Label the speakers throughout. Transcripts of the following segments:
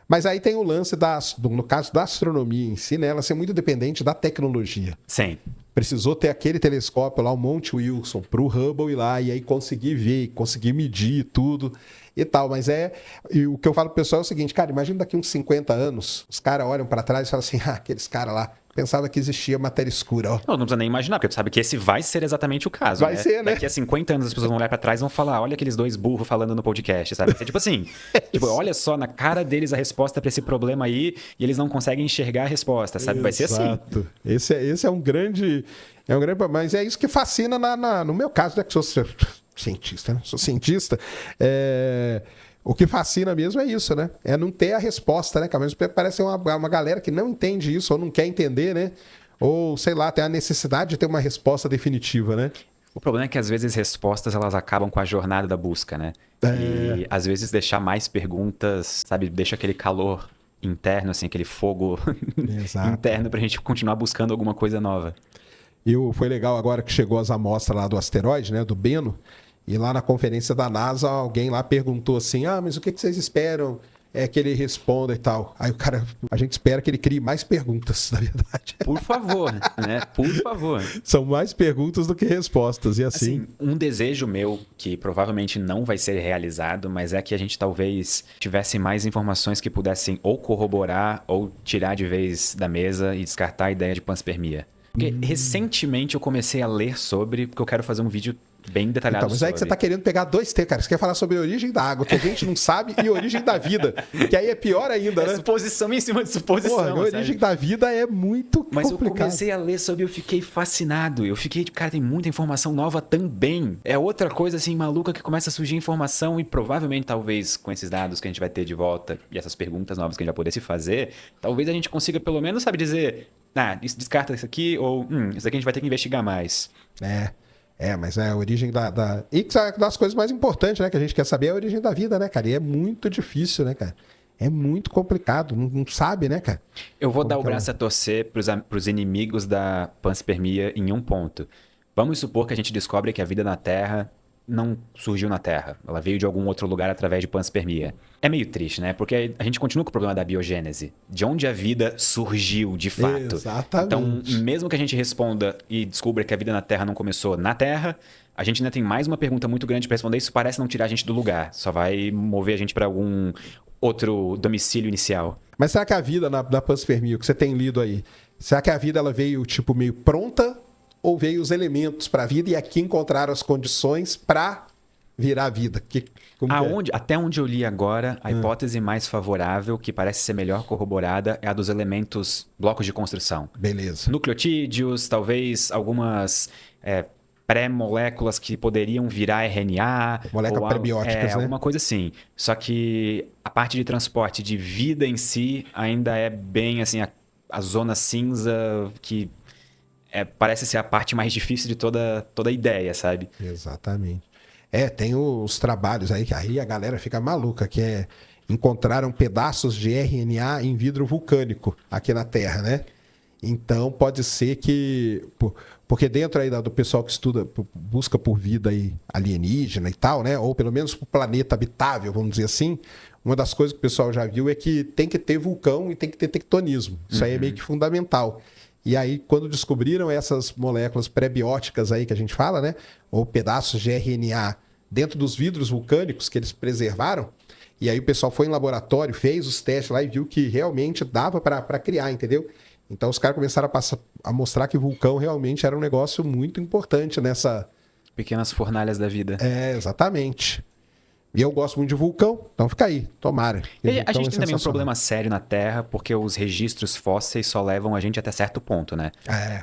Speaker 1: Mas aí tem o lance, no caso da astronomia em si, né? Ela ser muito dependente da tecnologia.
Speaker 2: Sim.
Speaker 1: Precisou ter aquele telescópio lá, o Monte Wilson, para o Hubble ir lá e aí conseguir ver, conseguir medir tudo e tal. Mas e o que eu falo pro pessoal é o seguinte, cara, imagina daqui uns 50 anos, os caras olham para trás e falam assim, aqueles caras lá, pensava que existia matéria escura, ó.
Speaker 2: Não precisa nem imaginar, porque tu sabe que esse vai ser exatamente o caso,
Speaker 1: Vai ser, né?
Speaker 2: Daqui a 50 anos as pessoas vão olhar pra trás e vão falar, olha aqueles dois burros falando no podcast, sabe? É tipo assim, olha só, na cara deles a resposta pra esse problema aí e eles não conseguem enxergar a resposta, sabe? Vai ser assim.
Speaker 1: Exato. Esse é um grande... Mas é isso que fascina no meu caso, né? Que sou cientista, né? Sou cientista. O que fascina mesmo é isso, né? É não ter a resposta, né? Parece uma galera que não entende isso ou não quer entender, né? Ou, sei lá, tem a necessidade de ter uma resposta definitiva, né?
Speaker 2: O problema é que às vezes respostas elas acabam com a jornada da busca, né? E às vezes deixar mais perguntas, sabe? Deixa aquele calor interno, assim, aquele fogo interno pra gente continuar buscando alguma coisa nova.
Speaker 1: Foi legal agora que chegou as amostras lá do asteroide, né? Do Bennu. E lá na conferência da NASA, alguém lá perguntou assim, mas o que vocês esperam que ele responda e tal? Aí o cara, a gente espera que ele crie mais perguntas, na verdade.
Speaker 2: Por favor, né? Por favor.
Speaker 1: São mais perguntas do que respostas, e assim...
Speaker 2: Um desejo meu, que provavelmente não vai ser realizado, mas é que a gente talvez tivesse mais informações que pudessem ou corroborar ou tirar de vez da mesa e descartar a ideia de panspermia. Porque recentemente eu comecei a ler sobre, porque eu quero fazer um vídeo bem detalhado
Speaker 1: mas aí que você tá querendo pegar 2 temas, cara. Você quer falar sobre a origem da água, que a gente não sabe, e a origem da vida. Que aí é pior ainda, né?
Speaker 2: Suposição em cima de suposição.
Speaker 1: Porra, a origem da vida é muito complicado.
Speaker 2: Mas eu comecei a ler sobre e eu fiquei fascinado. Eu fiquei, cara, tem muita informação nova também. É outra coisa, assim, maluca que começa a surgir informação e provavelmente, talvez, com esses dados que a gente vai ter de volta e essas perguntas novas que a gente vai poder se fazer, talvez a gente consiga pelo menos, sabe, dizer, descarta isso aqui ou, isso aqui a gente vai ter que investigar mais.
Speaker 1: Mas é a origem E das coisas mais importantes, né? Que a gente quer saber é a origem da vida, né, cara? E é muito difícil, né, cara? É muito complicado. Não sabe, né, cara?
Speaker 2: Eu vou dar o braço a torcer pros inimigos da panspermia em um ponto. Vamos supor que a gente descobre que a vida na Terra não surgiu na Terra. Ela veio de algum outro lugar através de panspermia. É meio triste, né? Porque a gente continua com o problema da biogênese. De onde a vida surgiu, de fato.
Speaker 1: Exatamente.
Speaker 2: Então, mesmo que a gente responda e descubra que a vida na Terra não começou na Terra, a gente ainda tem mais uma pergunta muito grande para responder. Isso parece não tirar a gente do lugar. Só vai mover a gente para algum outro domicílio inicial.
Speaker 1: Mas será que a vida na panspermia, que você tem lido aí, será que a vida ela veio, tipo, meio pronta? Ou veio os elementos para a vida e aqui encontraram as condições para virar a vida?
Speaker 2: Até onde eu li agora, a hipótese mais favorável, que parece ser melhor corroborada, é a dos elementos blocos de construção.
Speaker 1: Beleza.
Speaker 2: Nucleotídeos, talvez algumas pré-moléculas que poderiam virar RNA.
Speaker 1: Moléculas prebióticas, né?
Speaker 2: Alguma coisa assim. Só que a parte de transporte de vida em si ainda é bem assim, a zona cinza que... parece ser a parte mais difícil de toda a ideia, sabe?
Speaker 1: Exatamente. Tem os trabalhos aí, que aí a galera fica maluca, que encontraram pedaços de RNA em vidro vulcânico aqui na Terra, né? Então, pode ser que... Porque dentro aí do pessoal que estuda, busca por vida aí alienígena e tal, né? Ou pelo menos por planeta habitável, vamos dizer assim, uma das coisas que o pessoal já viu é que tem que ter vulcão e tem que ter tectonismo. Isso aí é meio que fundamental. E aí, quando descobriram essas moléculas pré-bióticas aí que a gente fala, né? Ou pedaços de RNA dentro dos vidros vulcânicos que eles preservaram, e aí o pessoal foi em laboratório, fez os testes lá e viu que realmente dava para criar, entendeu? Então os caras começaram a mostrar que vulcão realmente era um negócio muito importante nessa...
Speaker 2: Pequenas fornalhas da vida.
Speaker 1: Exatamente. E eu gosto muito de vulcão, então fica aí, tomara.
Speaker 2: E a gente tem também um problema sério na Terra, porque os registros fósseis só levam a gente até certo ponto, né?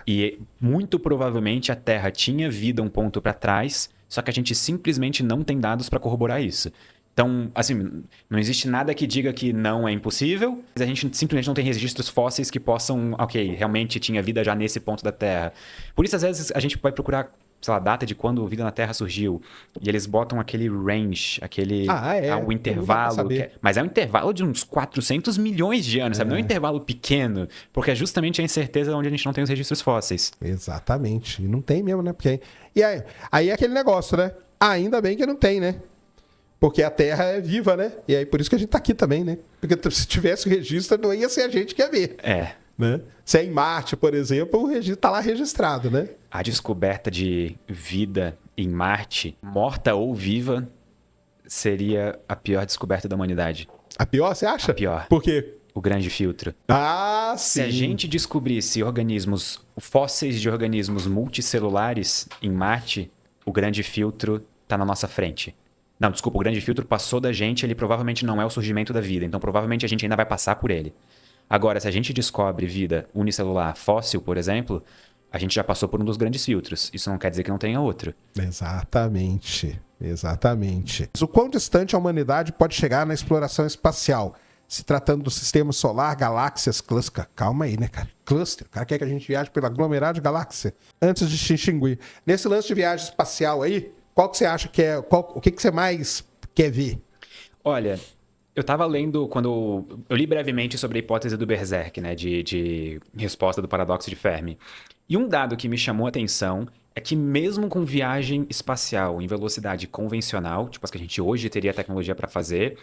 Speaker 2: E muito provavelmente a Terra tinha vida um ponto para trás, só que a gente simplesmente não tem dados para corroborar isso. Então, assim, não existe nada que diga que não é impossível, mas a gente simplesmente não tem registros fósseis que possam, realmente tinha vida já nesse ponto da Terra. Por isso, às vezes, a gente vai procurar, sei lá, a data de quando a vida na Terra surgiu. E eles botam aquele range, o intervalo. Mas é um intervalo de uns 400 milhões de anos, sabe? Não é um intervalo pequeno, porque é justamente a incerteza onde a gente não tem os registros fósseis.
Speaker 1: Exatamente. E não tem mesmo, né? E aí é aquele negócio, né? Ainda bem que não tem, né? Porque a Terra é viva, né? E aí por isso que a gente tá aqui também, né? Porque se tivesse o registro, não ia ser a gente que ia ver. Né? Se é em Marte, por exemplo, o registro tá lá registrado, né?
Speaker 2: A descoberta de vida em Marte, morta ou viva, seria a pior descoberta da humanidade.
Speaker 1: A pior, você acha?
Speaker 2: A pior.
Speaker 1: Por quê?
Speaker 2: O grande filtro.
Speaker 1: Ah, sim.
Speaker 2: Se a gente descobrisse fósseis de organismos multicelulares em Marte, o grande filtro está na nossa frente. Não, desculpa, o grande filtro passou da gente, ele provavelmente não é o surgimento da vida, então provavelmente a gente ainda vai passar por ele. Agora, se a gente descobre vida unicelular fóssil, por exemplo, a gente já passou por um dos grandes filtros. Isso não quer dizer que não tenha outro.
Speaker 1: Exatamente. O quão distante a humanidade pode chegar na exploração espacial? Se tratando do sistema solar, galáxias, cluster. Calma aí, né, cara? Cluster. O cara quer que a gente viaje pelo aglomerado de galáxia antes de se extinguir. Nesse lance de viagem espacial aí, qual que você acha que é... o que você mais quer ver?
Speaker 2: Olha, eu tava lendo quando... Eu li brevemente sobre a hipótese do Berserk, né? De resposta do paradoxo de Fermi. E um dado que me chamou a atenção é que mesmo com viagem espacial em velocidade convencional, tipo as que a gente hoje teria tecnologia para fazer...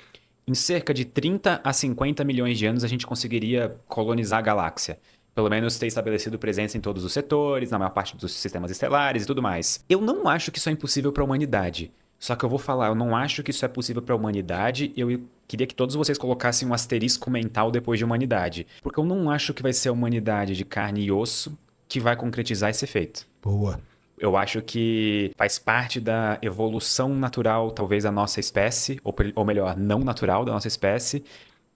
Speaker 2: Em cerca de 30 a 50 milhões de anos, a gente conseguiria colonizar a galáxia. Pelo menos ter estabelecido presença em todos os setores, na maior parte dos sistemas estelares e tudo mais. Eu não acho que isso é impossível para a humanidade. Só que eu vou falar, eu não acho que isso é possível para a humanidade. Eu queria que todos vocês colocassem um asterisco mental depois de humanidade. Porque eu não acho que vai ser a humanidade de carne e osso que vai concretizar esse efeito.
Speaker 1: Boa.
Speaker 2: Eu acho que faz parte da evolução natural, talvez, da nossa espécie, ou melhor, não natural da nossa espécie,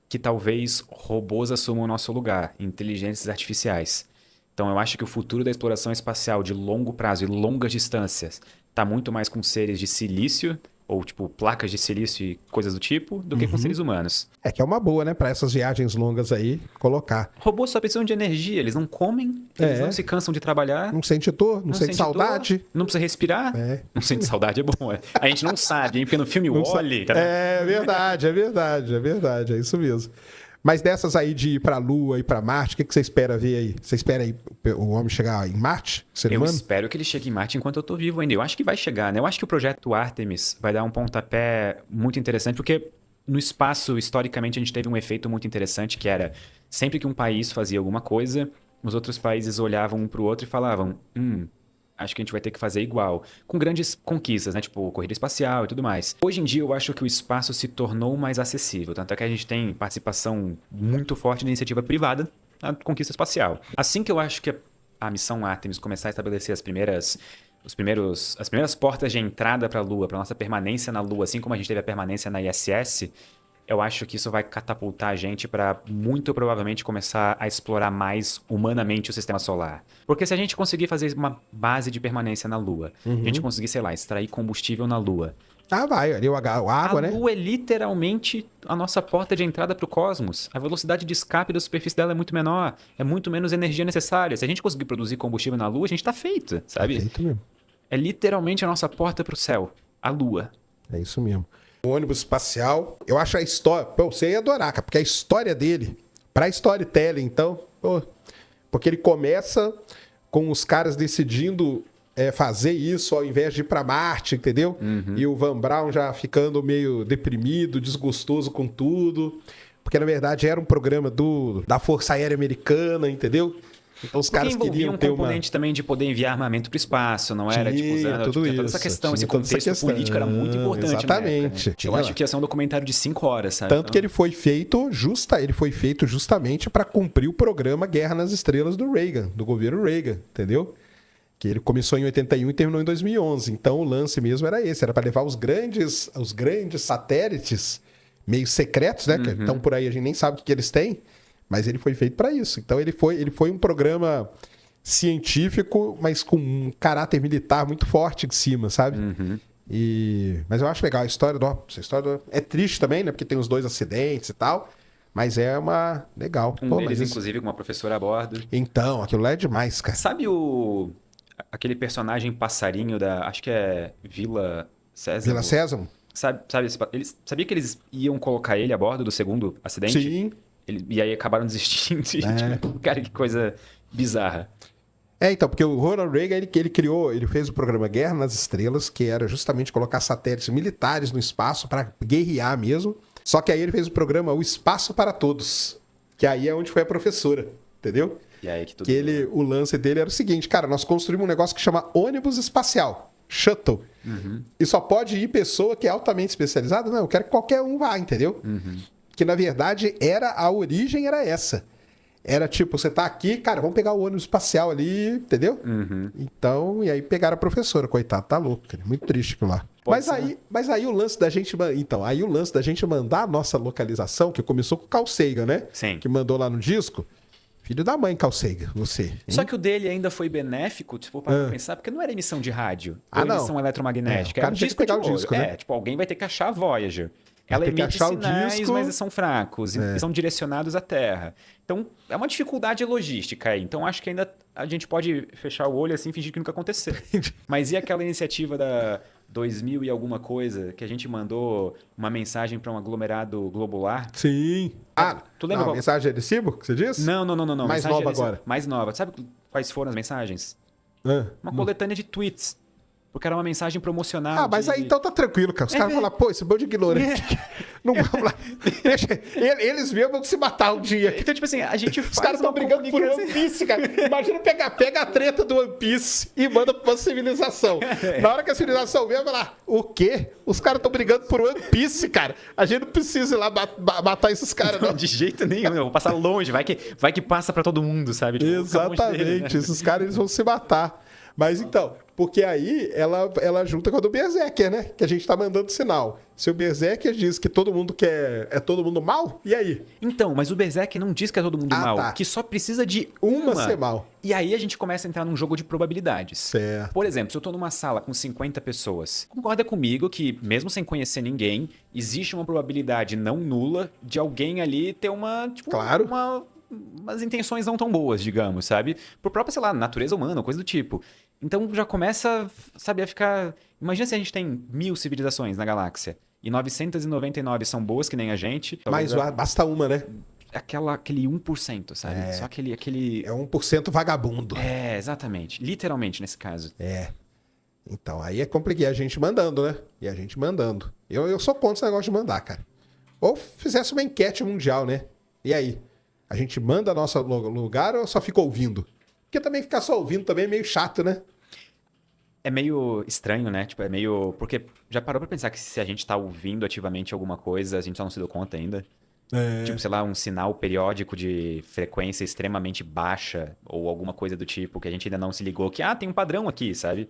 Speaker 2: que talvez robôs assumam o nosso lugar, inteligências artificiais. Então eu acho que o futuro da exploração espacial de longo prazo e longas distâncias está muito mais com seres de silício, ou tipo placas de silício e coisas do tipo, do que com seres humanos.
Speaker 1: É que é uma boa, né? Para essas viagens longas aí, colocar.
Speaker 2: Robôs só precisam de energia, eles não comem, eles não se cansam de trabalhar.
Speaker 1: Não sente dor, não sente saudade.
Speaker 2: Dor, não precisa respirar. Não sente saudade, é bom. A gente não sabe, hein? Porque no filme Wall-E...
Speaker 1: É verdade, é isso mesmo. Mas dessas aí de ir pra Lua e pra Marte, o que você espera ver aí? Você espera aí o homem chegar em Marte?
Speaker 2: Eu espero que ele chegue em Marte enquanto eu tô vivo ainda. Eu acho que vai chegar, né? Eu acho que o projeto Artemis vai dar um pontapé muito interessante, porque no espaço, historicamente, a gente teve um efeito muito interessante, que era sempre que um país fazia alguma coisa, os outros países olhavam um pro outro e falavam, acho que a gente vai ter que fazer igual. Com grandes conquistas, né? Tipo, corrida espacial e tudo mais. Hoje em dia, eu acho que o espaço se tornou mais acessível. Tanto é que a gente tem participação muito forte na iniciativa privada na conquista espacial. Assim que eu acho que a missão Artemis começar a estabelecer as primeiras portas de entrada para a Lua, para nossa permanência na Lua, assim como a gente teve a permanência na ISS, eu acho que isso vai catapultar a gente para, muito provavelmente, começar a explorar mais humanamente o sistema solar. Porque se a gente conseguir fazer uma base de permanência na Lua, a gente conseguir, sei lá, extrair combustível na Lua...
Speaker 1: vai, ali a água, né?
Speaker 2: A Lua é literalmente a nossa porta de entrada para o cosmos. A velocidade de escape da superfície dela é muito menor, é muito menos energia necessária. Se a gente conseguir produzir combustível na Lua, a gente está feito, sabe?
Speaker 1: Tá feito mesmo.
Speaker 2: É literalmente a nossa porta para o céu, a Lua.
Speaker 1: É isso mesmo. O ônibus espacial, eu acho a história... Pô, você ia adorar, cara, porque a história dele, pra storytelling, então... porque ele começa com os caras decidindo fazer isso ao invés de ir pra Marte, entendeu? E o Van Braun já ficando meio deprimido, desgostoso com tudo. Porque, na verdade, era um programa da Força Aérea Americana, entendeu? Então os caras queriam ter
Speaker 2: componente também de poder enviar armamento para o espaço, não era? Usando
Speaker 1: tudo isso.
Speaker 2: Toda essa questão, esse contexto político era muito importante.
Speaker 1: Exatamente.
Speaker 2: Na época, né? Eu acho que ia ser um documentário de 5 horas, sabe?
Speaker 1: Tanto que ele foi feito justamente para cumprir o programa Guerra nas Estrelas do Reagan, do governo Reagan, entendeu? Que ele começou em 81 e terminou em 2011. Então o lance mesmo era esse, era para levar os grandes satélites meio secretos, né? Que estão por aí, a gente nem sabe o que eles têm. Mas ele foi feito para isso. Então ele foi um programa científico, mas com um caráter militar muito forte em cima, sabe? Mas eu acho legal a história é triste também, né? Porque tem os 2 acidentes e tal. Mas é uma... Legal.
Speaker 2: Um deles, inclusive, com uma professora a bordo.
Speaker 1: Então, aquilo lá é demais, cara.
Speaker 2: Sabe aquele personagem passarinho da... Acho que é Vila Sésamo?
Speaker 1: Vila Sésamo?
Speaker 2: Sabia que eles iam colocar ele a bordo do segundo acidente?
Speaker 1: Sim.
Speaker 2: E aí acabaram desistindo. Cara, que coisa bizarra.
Speaker 1: Então, porque o Ronald Reagan, ele fez o programa Guerra nas Estrelas, que era justamente colocar satélites militares no espaço para guerrear mesmo. Só que aí ele fez o programa O Espaço para Todos, que aí é onde foi a professora, entendeu?
Speaker 2: E aí que tudo...
Speaker 1: O lance dele era o seguinte, cara, nós construímos um negócio que chama ônibus espacial, shuttle. E só pode ir pessoa que é altamente especializada? Não, eu quero que qualquer um vá, entendeu? Que na verdade a origem era essa. Era tipo, você tá aqui, cara, vamos pegar o ônibus espacial ali, entendeu? Então, e aí pegaram a professora, coitado, tá louco, cara, muito triste aquilo lá. Mas aí o lance da gente, então, aí o lance da gente mandar a nossa localização, que começou com o Carl Sagan, né?
Speaker 2: Sim.
Speaker 1: Que mandou lá no disco. Filho da mãe, Carl Sagan, você. Hein?
Speaker 2: Só que o dele ainda foi benéfico, se for para pensar, porque não era emissão de rádio, ou emissão eletromagnética, era um disco de ouro. Né? Tipo, alguém vai ter que achar a Voyager. Ela emite sinais, mas são fracos, e são direcionados à Terra. Então, é uma dificuldade logística aí. Então, acho que ainda a gente pode fechar o olho assim e fingir que nunca aconteceu. Mas e aquela iniciativa da 2000 e alguma coisa, que a gente mandou uma mensagem para um aglomerado globular?
Speaker 1: Sim. Tu lembra qual? Mensagem de recibo, que você disse?
Speaker 2: Não.
Speaker 1: Mais nova agora.
Speaker 2: Mais nova. Sabe quais foram as mensagens? Uma coletânea de tweets. Porque era uma mensagem promocional.
Speaker 1: Mas aí então tá tranquilo, cara. Os caras falam, pô, esse bando de ignorante. Não vamos lá. Deixa, eles mesmos vão se matar um dia.
Speaker 2: Então, tipo assim, a gente faz.
Speaker 1: Os caras estão brigando por One Piece, cara. Imagina pega a treta do One Piece e manda pra uma civilização. Na hora que a civilização vem, vai lá, o quê? Os caras estão brigando por One Piece, cara. A gente não precisa ir lá matar esses caras, não.
Speaker 2: De jeito nenhum, eu vou passar longe. Vai que passa pra todo mundo, sabe? Tipo,
Speaker 1: exatamente. Dele, né? Esses caras eles vão se matar. Mas então, porque aí ela junta com a do Berserker, né? Que a gente tá mandando sinal. Se o Berserker diz que todo mundo é todo mundo mal, e aí?
Speaker 2: Então, mas o Berserker não diz que é todo mundo mal, tá. Que só precisa de uma
Speaker 1: ser mal.
Speaker 2: E aí a gente começa a entrar num jogo de probabilidades.
Speaker 1: Certo.
Speaker 2: Por exemplo, se eu tô numa sala com 50 pessoas, concorda comigo que, mesmo sem conhecer ninguém, existe uma probabilidade não nula de alguém ali ter
Speaker 1: claro.
Speaker 2: umas intenções não tão boas, digamos, sabe? Por própria, sei lá, natureza humana, coisa do tipo. Então já começa, sabe, a ficar... Imagina se a gente tem 1000 civilizações na galáxia e 999 são boas, que nem a gente.
Speaker 1: Mas basta uma, né?
Speaker 2: Aquele 1%, sabe? Só aquele...
Speaker 1: É 1% vagabundo.
Speaker 2: Exatamente. Literalmente, nesse caso.
Speaker 1: Então, aí é complicado. A gente mandando, né? E a gente mandando. Eu sou contra esse negócio de mandar, cara. Ou fizesse uma enquete mundial, né? E aí? A gente manda nosso lugar ou só fica ouvindo? Porque também ficar só ouvindo também é meio chato, né?
Speaker 2: É meio estranho, né? Tipo, é meio... Porque já parou pra pensar que se a gente tá ouvindo ativamente alguma coisa, a gente só não se deu conta ainda? Tipo, sei lá, um sinal periódico de frequência extremamente baixa ou alguma coisa do tipo que a gente ainda não se ligou que, tem um padrão aqui, sabe?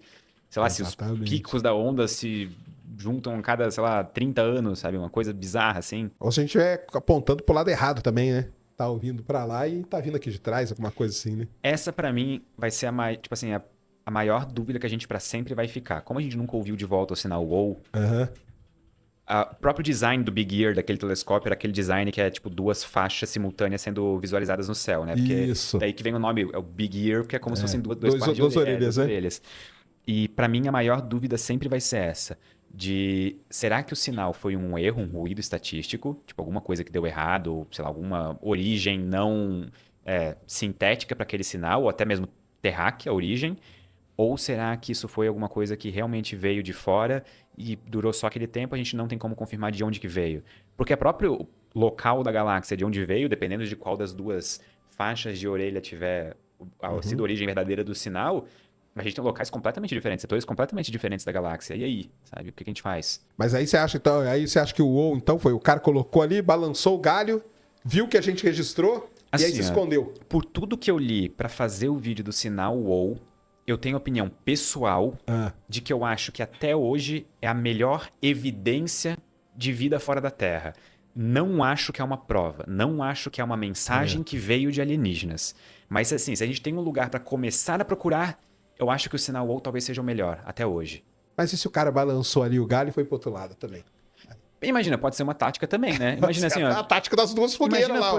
Speaker 2: Sei lá, exatamente. Se os picos da onda se juntam a cada, sei lá, 30 anos, sabe? Uma coisa bizarra, assim.
Speaker 1: Ou se a gente estiver apontando pro lado errado também, né? Tá ouvindo pra lá e tá vindo aqui de trás, alguma coisa assim, né?
Speaker 2: Essa, pra mim, vai ser a maior dúvida que a gente pra sempre vai ficar. Como a gente nunca ouviu de volta o sinal WOW, o próprio design do Big Ear, daquele telescópio, era aquele design que é tipo 2 faixas simultâneas sendo visualizadas no céu, né? Porque
Speaker 1: isso.
Speaker 2: Daí que vem o nome, é o Big Ear, porque é como se fossem duas orelhas. E pra mim, a maior dúvida sempre vai ser essa. Será que o sinal foi um erro, um ruído estatístico, tipo alguma coisa que deu errado, ou, sei lá, alguma origem não sintética para aquele sinal, ou até mesmo terráquea a origem, ou será que isso foi alguma coisa que realmente veio de fora e durou só aquele tempo, a gente não tem como confirmar de onde que veio? Porque o próprio local da galáxia de onde veio, dependendo de qual das duas faixas de orelha tiver sido a origem verdadeira do sinal, a gente tem locais completamente diferentes, setores completamente diferentes da galáxia. E aí, sabe? O que a gente faz?
Speaker 1: Mas aí você acha, então, que o WOW, então, foi o cara colocou ali, balançou o galho, viu que a gente registrou e aí se escondeu.
Speaker 2: Por tudo que eu li para fazer o vídeo do sinal WOW, eu tenho opinião pessoal de que eu acho que até hoje é a melhor evidência de vida fora da Terra. Não acho que é uma prova, não acho que é uma mensagem que veio de alienígenas. Mas assim, se a gente tem um lugar para começar a procurar, eu acho que o sinal WOW talvez seja o melhor, até hoje.
Speaker 1: Mas e se o cara balançou ali o galho e foi pro outro lado também?
Speaker 2: Imagina, pode ser uma tática também, né? Imagina assim,
Speaker 1: a tática das duas fogueiras lá.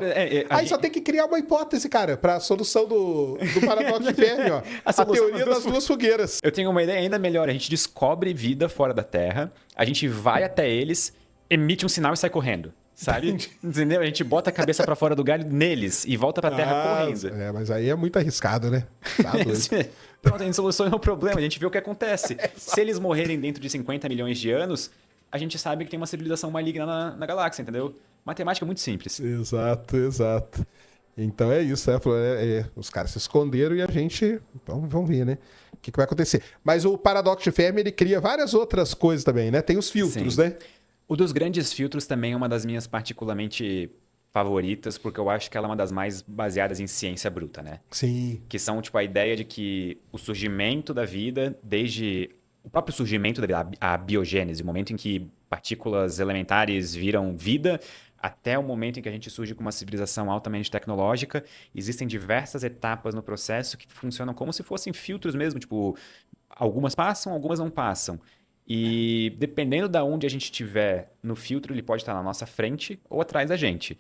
Speaker 1: Aí só tem que criar uma hipótese, cara, pra solução do paradoxo de Fermi, ó. A teoria das duas fogueiras.
Speaker 2: Eu tenho uma ideia ainda melhor. A gente descobre vida fora da Terra, a gente vai até eles, emite um sinal e sai correndo. sabe? Entendeu? A gente bota a cabeça para fora do galho neles e volta para a Terra correndo.
Speaker 1: Mas aí é muito arriscado, né? Tá doido.
Speaker 2: Pronto, a gente soluciona o problema, a gente vê o que acontece. Se eles morrerem dentro de 50 milhões de anos, a gente sabe que tem uma civilização maligna na galáxia, entendeu? Matemática muito simples.
Speaker 1: Exato. Então é isso, né? Os caras se esconderam e a gente... Então vamos ver, né? O que vai acontecer. Mas o paradoxo de Fermi, ele cria várias outras coisas também, né? Tem os filtros, né?
Speaker 2: O dos grandes filtros também é uma das minhas particularmente favoritas, porque eu acho que ela é uma das mais baseadas em ciência bruta, né?
Speaker 1: Sim.
Speaker 2: Que são, tipo, a ideia de que o surgimento da vida, desde o próprio surgimento da vida, a biogênese, o momento em que partículas elementares viram vida, até o momento em que a gente surge com uma civilização altamente tecnológica, existem diversas etapas no processo que funcionam como se fossem filtros mesmo, tipo, algumas passam, algumas não passam. E dependendo de onde a gente estiver no filtro, ele pode estar na nossa frente ou atrás da gente.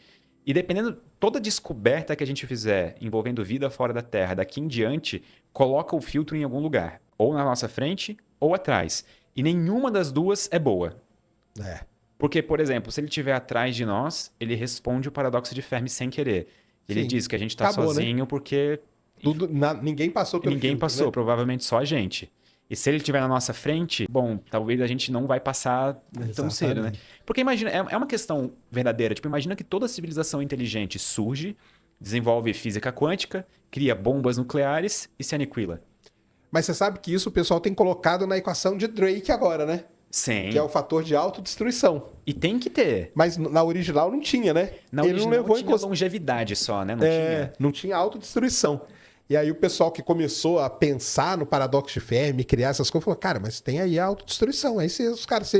Speaker 2: E dependendo, toda descoberta que a gente fizer envolvendo vida fora da Terra, daqui em diante, coloca o filtro em algum lugar. Ou na nossa frente, ou atrás. E nenhuma das duas é boa. Porque, por exemplo, se ele estiver atrás de nós, ele responde o paradoxo de Fermi sem querer. Ele diz que a gente está sozinho, né? Porque...
Speaker 1: ninguém passou pelo
Speaker 2: Ninguém
Speaker 1: filtro,
Speaker 2: passou,
Speaker 1: né?
Speaker 2: Provavelmente só a gente. E se ele estiver na nossa frente, bom, talvez a gente não vai passar tão cedo, né? Porque imagina, é uma questão verdadeira. Tipo, imagina que toda civilização inteligente surge, desenvolve física quântica, cria bombas nucleares e se aniquila.
Speaker 1: Mas você sabe que isso o pessoal tem colocado na equação de Drake agora, né?
Speaker 2: Sim.
Speaker 1: Que é o fator de autodestruição.
Speaker 2: E tem que ter.
Speaker 1: Mas na original não tinha, né?
Speaker 2: Ele não levou tinha longevidade só, né?
Speaker 1: Não tinha autodestruição. E aí o pessoal que começou a pensar no paradoxo de Fermi, criar essas coisas, falou, cara, mas tem aí a autodestruição. Aí os caras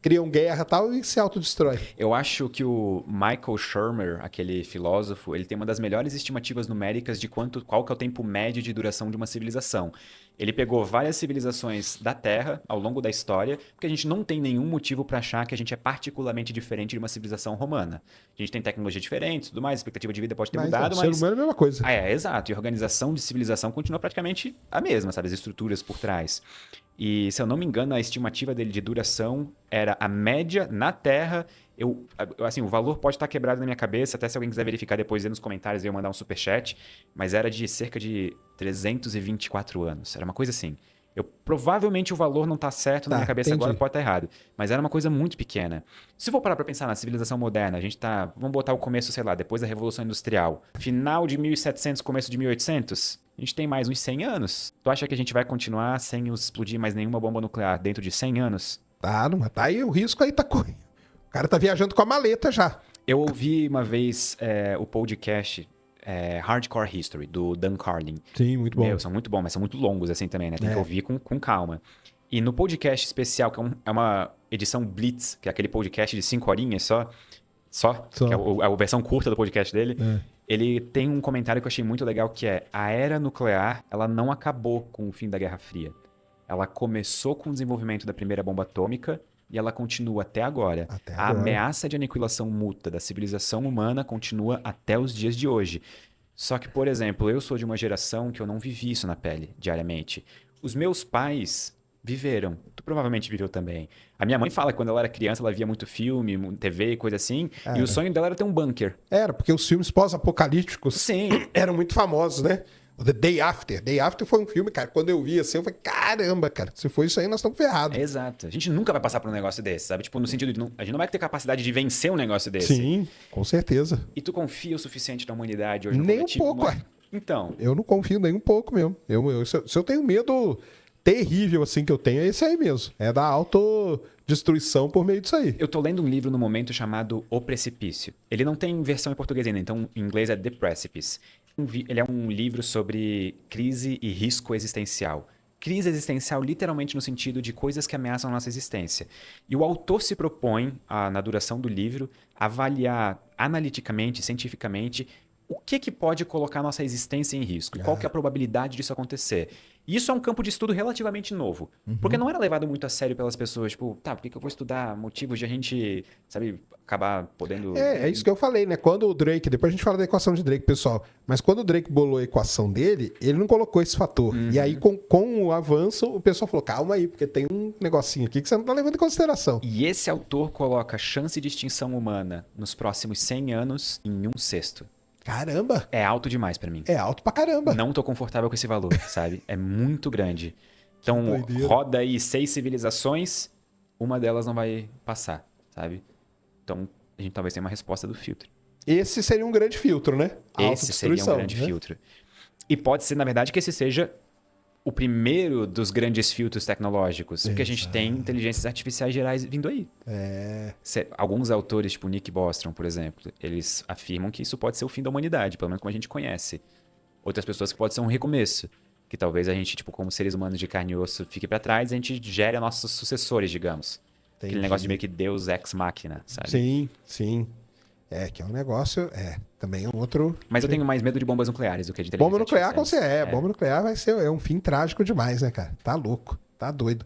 Speaker 1: criam guerra e tal e se autodestrói.
Speaker 2: Eu acho que o Michael Shermer, aquele filósofo, ele tem uma das melhores estimativas numéricas de qual que é o tempo médio de duração de uma civilização. Ele pegou várias civilizações da Terra ao longo da história, porque a gente não tem nenhum motivo para achar que a gente é particularmente diferente de uma civilização romana. A gente tem tecnologia diferente, tudo mais, a expectativa de vida pode ter mudado, mas...
Speaker 1: O ser humano é a mesma coisa.
Speaker 2: Exato. E a organização de civilização continua praticamente a mesma, sabe? As estruturas por trás. E, se eu não me engano, a estimativa dele de duração era a média na Terra. Assim, o valor pode estar quebrado na minha cabeça, até se alguém quiser verificar depois aí nos comentários, veio mandar um superchat, mas era de cerca de 324 anos. Era uma coisa assim. Provavelmente o valor não está certo na minha cabeça agora, pode estar errado. Mas era uma coisa muito pequena. Se eu for parar para pensar na civilização moderna, a gente tá... Vamos botar o começo, sei lá, depois da Revolução Industrial. Final de 1700, começo de 1800... A gente tem mais uns 100 anos. Tu acha que a gente vai continuar sem explodir mais nenhuma bomba nuclear dentro de 100 anos?
Speaker 1: Não, tá aí, o risco aí tá correndo. O cara tá viajando com a maleta já.
Speaker 2: Eu ouvi uma vez o podcast Hardcore History, do Dan Carlin.
Speaker 1: Sim, muito bom.
Speaker 2: São muito bons, mas são muito longos assim também, né? Tem que ouvir com calma. E no podcast especial, que é uma edição Blitz, que é aquele podcast de 5 horinhas só. Que é a versão curta do podcast dele. Ele tem um comentário que eu achei muito legal, que é: a era nuclear, ela não acabou com o fim da Guerra Fria. Ela começou com o desenvolvimento da primeira bomba atômica e ela continua até agora. A ameaça de aniquilação mútua da civilização humana continua até os dias de hoje. Só que, por exemplo, eu sou de uma geração que eu não vivi isso na pele diariamente. Os meus pais viveram. Tu provavelmente viveu também. A minha mãe fala que quando ela era criança, ela via muito filme, TV e coisa assim. E o sonho dela era ter um bunker.
Speaker 1: Porque os filmes pós-apocalípticos eram muito famosos, né? The Day After. Day After foi um filme, cara, quando eu vi assim, eu falei, caramba, cara, se for isso aí, nós estamos ferrados.
Speaker 2: Exato. A gente nunca vai passar por um negócio desse, sabe? Tipo, no sentido de, a gente não vai ter capacidade de vencer um negócio desse.
Speaker 1: Sim, com certeza.
Speaker 2: E tu confia o suficiente na humanidade hoje?
Speaker 1: Nem um pouco,
Speaker 2: Então.
Speaker 1: Eu não confio nem um pouco mesmo. Se eu tenho medo terrível assim que eu tenho, é esse aí mesmo. É da autodestruição por meio disso aí.
Speaker 2: Eu tô lendo um livro no momento chamado O Precipício. Ele não tem versão em português ainda, então em inglês é The Precipice. Ele é um livro sobre crise e risco existencial. Crise existencial literalmente no sentido de coisas que ameaçam a nossa existência. E o autor se propõe, na duração do livro, avaliar analiticamente, cientificamente, o que pode colocar a nossa existência em risco? Qual que é a probabilidade disso acontecer? E isso é um campo de estudo relativamente novo. Porque não era levado muito a sério pelas pessoas. Tipo, tá, por que eu vou estudar motivos de a gente, sabe, acabar podendo...
Speaker 1: É isso que eu falei, né? Quando o Drake... Depois a gente fala da equação de Drake, pessoal. Mas quando o Drake bolou a equação dele, ele não colocou esse fator. E aí, com o avanço, o pessoal falou, calma aí, porque tem um negocinho aqui que você não tá levando em consideração.
Speaker 2: E esse autor coloca a chance de extinção humana nos próximos 100 anos em 1/6.
Speaker 1: Caramba!
Speaker 2: É alto demais pra mim.
Speaker 1: É alto pra caramba.
Speaker 2: Não tô confortável com esse valor, sabe? É muito grande. Então, roda aí 6 civilizações, uma delas não vai passar, sabe? Então, a gente talvez tenha uma resposta do filtro.
Speaker 1: Esse seria um grande filtro, né?
Speaker 2: Esse seria um grande filtro. E pode ser, na verdade, que esse seja o primeiro dos grandes filtros tecnológicos. Porque a gente tem inteligências artificiais gerais vindo aí. Alguns autores, tipo Nick Bostrom, por exemplo, eles afirmam que isso pode ser o fim da humanidade, pelo menos como a gente conhece. Outras pessoas que pode ser um recomeço. Que talvez a gente, tipo, como seres humanos de carne e osso, fique para trás e a gente gere nossos sucessores, digamos. Entendi. Aquele negócio de meio que Deus ex machina, sabe?
Speaker 1: Sim, sim. Que é um negócio... também é um outro...
Speaker 2: Mas eu tenho mais medo de bombas nucleares do que de inteligência
Speaker 1: Bomba nuclear, com você bomba nuclear vai ser um fim trágico demais, né, cara? Tá louco, tá doido.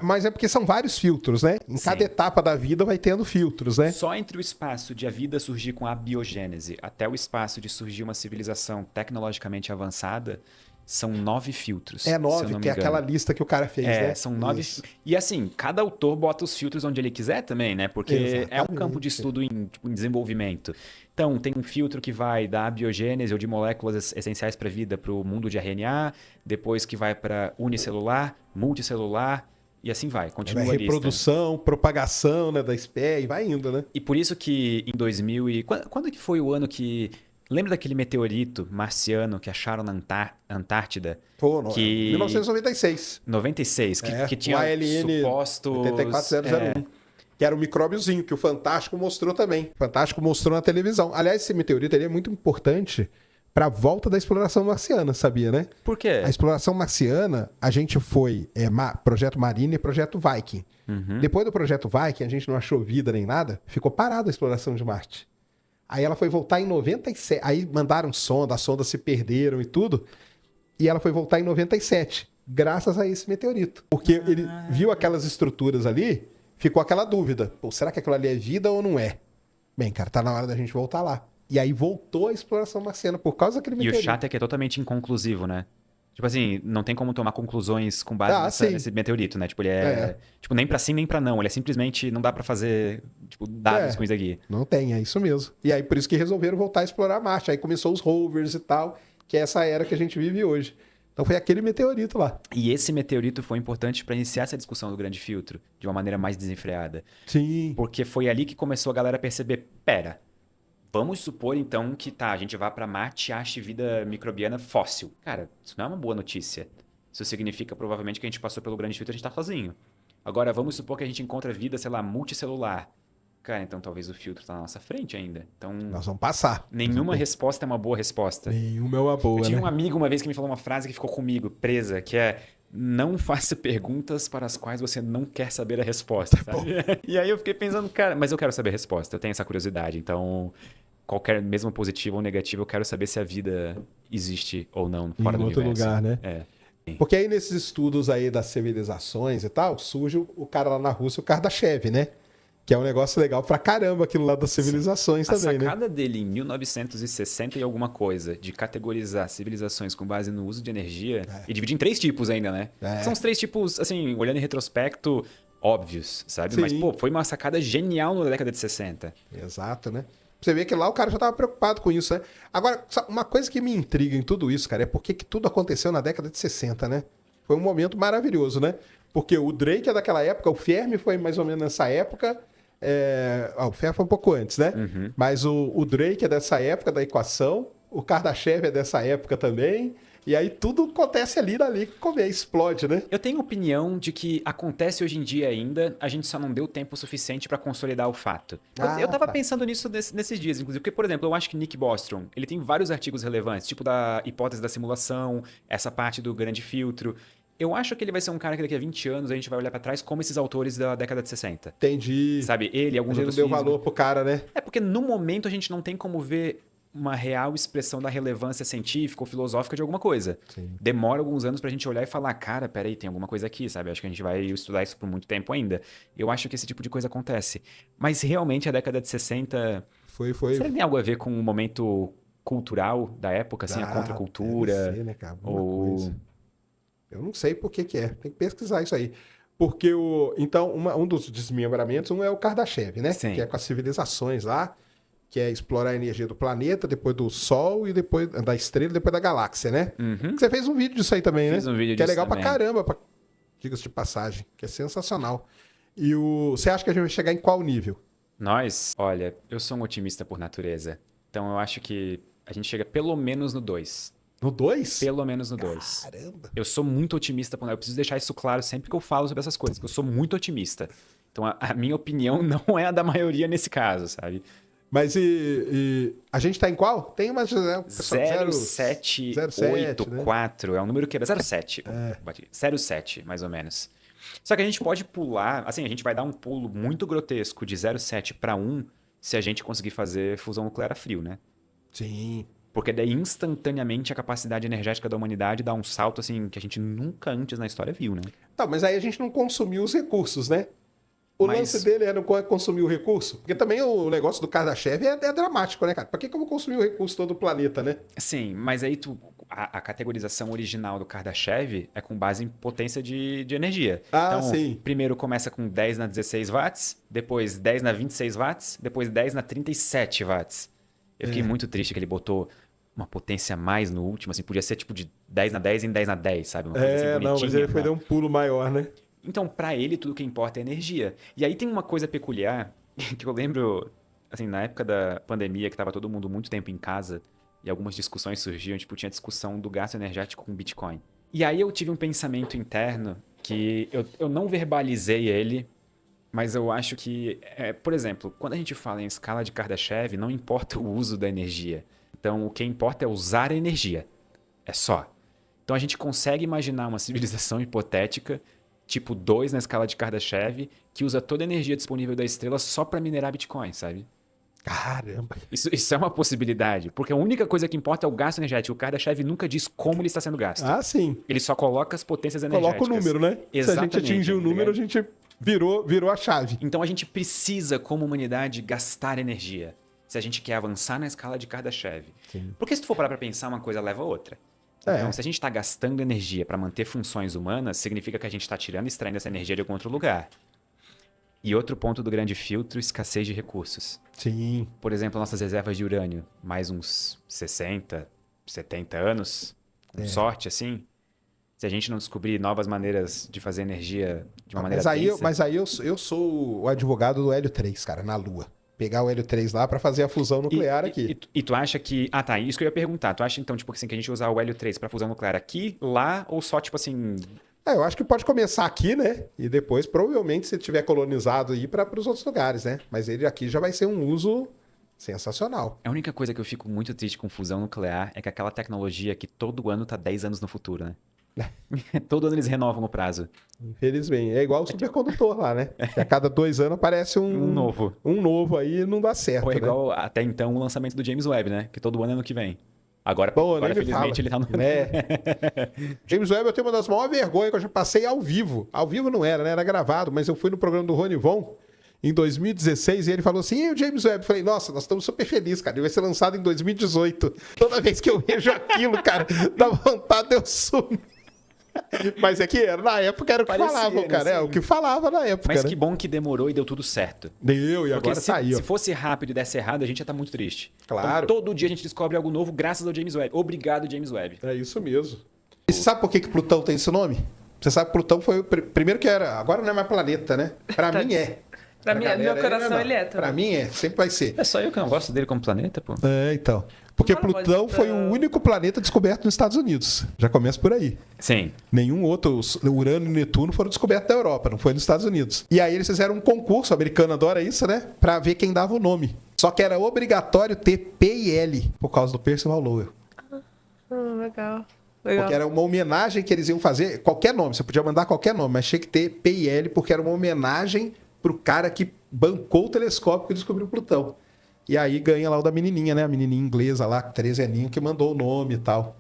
Speaker 1: Mas é porque são vários filtros, né? Em cada etapa da vida vai tendo filtros, né?
Speaker 2: Só entre o espaço de a vida surgir com a biogênese até o espaço de surgir uma civilização tecnologicamente avançada, são 9 filtros.
Speaker 1: 9, que é aquela lista que o cara fez, né?
Speaker 2: São 9. E assim, cada autor bota os filtros onde ele quiser também, né? Porque é um campo de estudo em desenvolvimento. Então, tem um filtro que vai da biogênese ou de moléculas essenciais para a vida para o mundo de RNA, depois que vai para unicelular, multicelular, e assim vai. Continua a
Speaker 1: reprodução, propagação, né, da espécie, e vai indo, né?
Speaker 2: E por isso que em 2000 e... Quando que foi o ano que... Lembra daquele meteorito marciano que acharam na Antártida?
Speaker 1: Pô, 1996.
Speaker 2: 96, que tinha
Speaker 1: o ALN
Speaker 2: supostos...
Speaker 1: 84001. Que era um micróbiozinho, que o Fantástico mostrou também. O Fantástico mostrou na televisão. Aliás, esse meteorito ele é muito importante para a volta da exploração marciana, sabia, né?
Speaker 2: Por quê?
Speaker 1: A exploração marciana, a gente foi Projeto Mariner e Projeto Viking. Depois do Projeto Viking, a gente não achou vida nem nada, ficou parada a exploração de Marte. Aí ela foi voltar em 97. Aí mandaram sonda, as sondas se perderam e tudo. E ela foi voltar em 97, graças a esse meteorito. Porque ele viu aquelas estruturas ali, ficou aquela dúvida. Pô, será que aquilo ali é vida ou não é? Bem, cara, tá na hora da gente voltar lá. E aí voltou a exploração marciana por causa daquele meteorito.
Speaker 2: E o chato é que é totalmente inconclusivo, né? Tipo assim, não tem como tomar conclusões com base nesse meteorito, né? Tipo, ele tipo, nem pra sim, nem pra não. Ele é simplesmente, não dá pra fazer, tipo, dados com isso aqui.
Speaker 1: Não tem, é isso mesmo. E aí, por isso que resolveram voltar a explorar Marte. Aí começou os rovers e tal, que é essa era que a gente vive hoje. Então foi aquele meteorito lá.
Speaker 2: E esse meteorito foi importante pra iniciar essa discussão do grande filtro, de uma maneira mais desenfreada.
Speaker 1: Sim.
Speaker 2: Porque foi ali que começou a galera a perceber, pera... Vamos supor, então, que a gente vá para Marte e ache vida microbiana fóssil. Cara, isso não é uma boa notícia. Isso significa, provavelmente, que a gente passou pelo grande filtro e a gente tá sozinho. Agora, vamos supor que a gente encontra vida, sei lá, multicelular. Cara, então talvez o filtro tá na nossa frente ainda. Então,
Speaker 1: nós vamos passar.
Speaker 2: Nenhuma resposta é uma boa resposta.
Speaker 1: Nenhuma é uma boa,
Speaker 2: Eu tive um amigo uma vez que me falou uma frase que ficou comigo, presa, que é... Não faça perguntas para as quais você não quer saber a resposta, sabe? E aí eu fiquei pensando, cara, mas eu quero saber a resposta. Eu tenho essa curiosidade, então... Qualquer, mesmo positivo ou negativo, eu quero saber se a vida existe ou não fora do universo.
Speaker 1: Em outro lugar, né? Porque aí nesses estudos aí das civilizações e tal, surge o cara lá na Rússia, o Kardashev, né? Que é um negócio legal pra caramba aquilo lá das civilizações também, né?
Speaker 2: A sacada dele em 1960 e alguma coisa, de categorizar civilizações com base no uso de energia, e dividir em 3 tipos ainda, né? São os 3 tipos, assim, olhando em retrospecto, óbvios, sabe?
Speaker 1: Sim.
Speaker 2: Mas, pô, foi uma sacada genial na década de 60.
Speaker 1: Exato, né? Você vê que lá o cara já estava preocupado com isso, né? Agora, uma coisa que me intriga em tudo isso, cara, é porque que tudo aconteceu na década de 60, né? Foi um momento maravilhoso, né? Porque o Drake é daquela época, o Fermi foi mais ou menos nessa época. O Fermi foi um pouco antes, né? Mas o Drake é dessa época da equação, o Kardashev é dessa época também. E aí tudo acontece ali como explode, né?
Speaker 2: Eu tenho opinião de que acontece hoje em dia ainda, a gente só não deu tempo suficiente para consolidar o fato. Eu tava pensando nisso nesses dias, inclusive, porque, por exemplo, eu acho que Nick Bostrom, ele tem vários artigos relevantes, tipo da hipótese da simulação, essa parte do grande filtro. Eu acho que ele vai ser um cara que daqui a 20 anos a gente vai olhar para trás como esses autores da década de 60.
Speaker 1: Entendi.
Speaker 2: Sabe, ele, alguns outros
Speaker 1: não deu valor pro cara, né?
Speaker 2: Porque no momento a gente não tem como ver uma real expressão da relevância científica ou filosófica de alguma coisa.
Speaker 1: Sim.
Speaker 2: Demora alguns anos pra gente olhar e falar, cara, peraí, tem alguma coisa aqui, sabe? Acho que a gente vai estudar isso por muito tempo ainda. Eu acho que esse tipo de coisa acontece. Mas realmente a década de 60...
Speaker 1: Foi.
Speaker 2: Será que tem algo a ver com o momento cultural da época, assim, a contracultura?
Speaker 1: Deve ser, né, cara?
Speaker 2: Ou...
Speaker 1: Coisa. Eu não sei por que é. Tem que pesquisar isso aí. Porque então, um dos desmembramentos, é o Kardashev, né?
Speaker 2: Sim.
Speaker 1: Que é com as civilizações lá, que é explorar a energia do planeta, depois do Sol e depois da estrela, depois da galáxia, né?
Speaker 2: Uhum.
Speaker 1: Você fez um vídeo disso aí também,
Speaker 2: Fiz
Speaker 1: né?
Speaker 2: um vídeo
Speaker 1: que é
Speaker 2: disso
Speaker 1: legal
Speaker 2: também.
Speaker 1: pra caramba, diga-se de passagem, que é sensacional. E você acha que a gente vai chegar em qual nível?
Speaker 2: Nós, olha, eu sou um otimista por natureza. Então eu acho que a gente chega pelo menos no 2.
Speaker 1: No 2?
Speaker 2: Pelo menos no 2.
Speaker 1: Caramba.
Speaker 2: Eu sou muito otimista. Eu preciso deixar isso claro sempre que eu falo sobre essas coisas, que eu sou muito otimista. Então a minha opinião não é a da maioria nesse caso, sabe?
Speaker 1: Mas a gente tá em qual? Tem umas...
Speaker 2: 0784 é um número que é 07. 07, mais ou menos. Só que a gente pode pular, assim, a gente vai dar um pulo muito grotesco de 07 para 1 se a gente conseguir fazer fusão nuclear a frio, né?
Speaker 1: Sim.
Speaker 2: Porque daí instantaneamente a capacidade energética da humanidade dá um salto assim que a gente nunca antes na história viu, né?
Speaker 1: Tá, mas aí a gente não consumiu os recursos, né? O lance dele era consumir o recurso? Porque também o negócio do Kardashev é dramático, né, cara? Pra que eu vou consumir o recurso todo do planeta, né?
Speaker 2: Sim, mas aí a categorização original do Kardashev é com base em potência de energia.
Speaker 1: Ah,
Speaker 2: então,
Speaker 1: sim.
Speaker 2: Primeiro começa com 10 na 16 watts, depois 10 na 26 watts, depois 10 na 37 watts. Eu fiquei muito triste que ele botou uma potência a mais no último, assim, podia ser tipo de 10 na 10 em 10 na 10, sabe? Uma coisa assim
Speaker 1: não, mas ele foi dar um pulo maior, né?
Speaker 2: Então, pra ele, tudo que importa é energia. E aí tem uma coisa peculiar que eu lembro, assim, na época da pandemia, que tava todo mundo muito tempo em casa e algumas discussões surgiam, tipo, tinha discussão do gasto energético com Bitcoin. E aí eu tive um pensamento interno que eu não verbalizei ele, mas eu acho que, por exemplo, quando a gente fala em escala de Kardashev, não importa o uso da energia. Então, o que importa é usar a energia. É só. Então, a gente consegue imaginar uma civilização hipotética tipo 2 na escala de Kardashev, que usa toda a energia disponível da estrela só para minerar Bitcoin, sabe?
Speaker 1: Caramba.
Speaker 2: Isso é uma possibilidade, porque a única coisa que importa é o gasto energético. O Kardashev nunca diz como ele está sendo gasto.
Speaker 1: Ah, sim.
Speaker 2: Ele só coloca as potências energéticas.
Speaker 1: Coloca o número, né?
Speaker 2: Exatamente.
Speaker 1: Se a gente atingir o número, a gente virou a chave.
Speaker 2: Então a gente precisa, como humanidade, gastar energia, se a gente quer avançar na escala de Kardashev.
Speaker 1: Sim.
Speaker 2: Porque se tu for parar para pensar, uma coisa leva a outra. Então, se a gente está gastando energia para manter funções humanas, significa que a gente está tirando e extraindo essa energia de algum outro lugar. E outro ponto do grande filtro, escassez de recursos.
Speaker 1: Sim.
Speaker 2: Por exemplo, nossas reservas de urânio, mais uns 60, 70 anos, com sorte, assim. Se a gente não descobrir novas maneiras de fazer energia de uma maneira densa...
Speaker 1: Mas aí eu sou o advogado do Hélio 3, cara, na Lua. Pegar o Hélio 3 lá para fazer a fusão nuclear aqui.
Speaker 2: E tu acha que... Ah, tá. Isso que eu ia perguntar. Tu acha, então, tipo assim, que a gente usar o Hélio 3 para fusão nuclear aqui, lá, ou só, tipo assim...
Speaker 1: Eu acho que pode começar aqui, né? E depois, provavelmente, se tiver colonizado, ir para os outros lugares, né? Mas ele aqui já vai ser um uso sensacional.
Speaker 2: A única coisa que eu fico muito triste com fusão nuclear é que aquela tecnologia que todo ano tá 10 anos no futuro, né? Todo ano eles renovam o prazo.
Speaker 1: Infelizmente. É igual o supercondutor lá, né? Que a cada 2 anos aparece um
Speaker 2: novo.
Speaker 1: Um novo aí e não dá certo.
Speaker 2: Ou é igual,
Speaker 1: né?
Speaker 2: até então, o lançamento do James Webb, né? Que todo ano é ano que vem. Agora felizmente, ele tá no...
Speaker 1: James Webb, eu tenho uma das maiores vergonhas que eu já passei ao vivo. Ao vivo não era, né? Era gravado, mas eu fui no programa do Rony Von em 2016 e ele falou assim, e o James Webb? Eu falei, nossa, nós estamos super felizes, cara. Ele vai ser lançado em 2018. Toda vez que eu vejo aquilo, cara, dá vontade de eu sumir. Mas é que na época era o que falavam, cara. Assim. É o que falava na época.
Speaker 2: Mas que bom que demorou e deu tudo certo.
Speaker 1: Deu, e agora saiu.
Speaker 2: Se fosse rápido e desse errado, a gente ia estar muito triste.
Speaker 1: Claro.
Speaker 2: Então, todo dia a gente descobre algo novo graças ao James Webb. Obrigado, James Webb.
Speaker 1: É isso mesmo. E você sabe por que Plutão tem esse nome? Você sabe que Plutão foi o primeiro que era... Agora não é mais planeta, né? Pra mim é.
Speaker 3: Pra mim, no meu coração ele é.
Speaker 1: Pra mim é, sempre vai ser.
Speaker 2: É só eu que não gosto dele como planeta, pô.
Speaker 1: Então. Porque Plutão foi o único planeta descoberto nos Estados Unidos. Já começa por aí.
Speaker 2: Sim.
Speaker 1: Nenhum outro, Urano e Netuno, foram descobertos na Europa, não foi nos Estados Unidos. E aí eles fizeram um concurso, o americano adora isso, né? Pra ver quem dava o nome. Só que era obrigatório ter P e L, por causa do Percival Lowell.
Speaker 3: Legal.
Speaker 1: Porque era uma homenagem que eles iam fazer, qualquer nome, você podia mandar qualquer nome, mas tinha que ter P e L, porque era uma homenagem pro cara que bancou o telescópio que descobriu Plutão. E aí ganha lá o da menininha, né? A menininha inglesa lá, 13 aninhos, que mandou o nome e tal.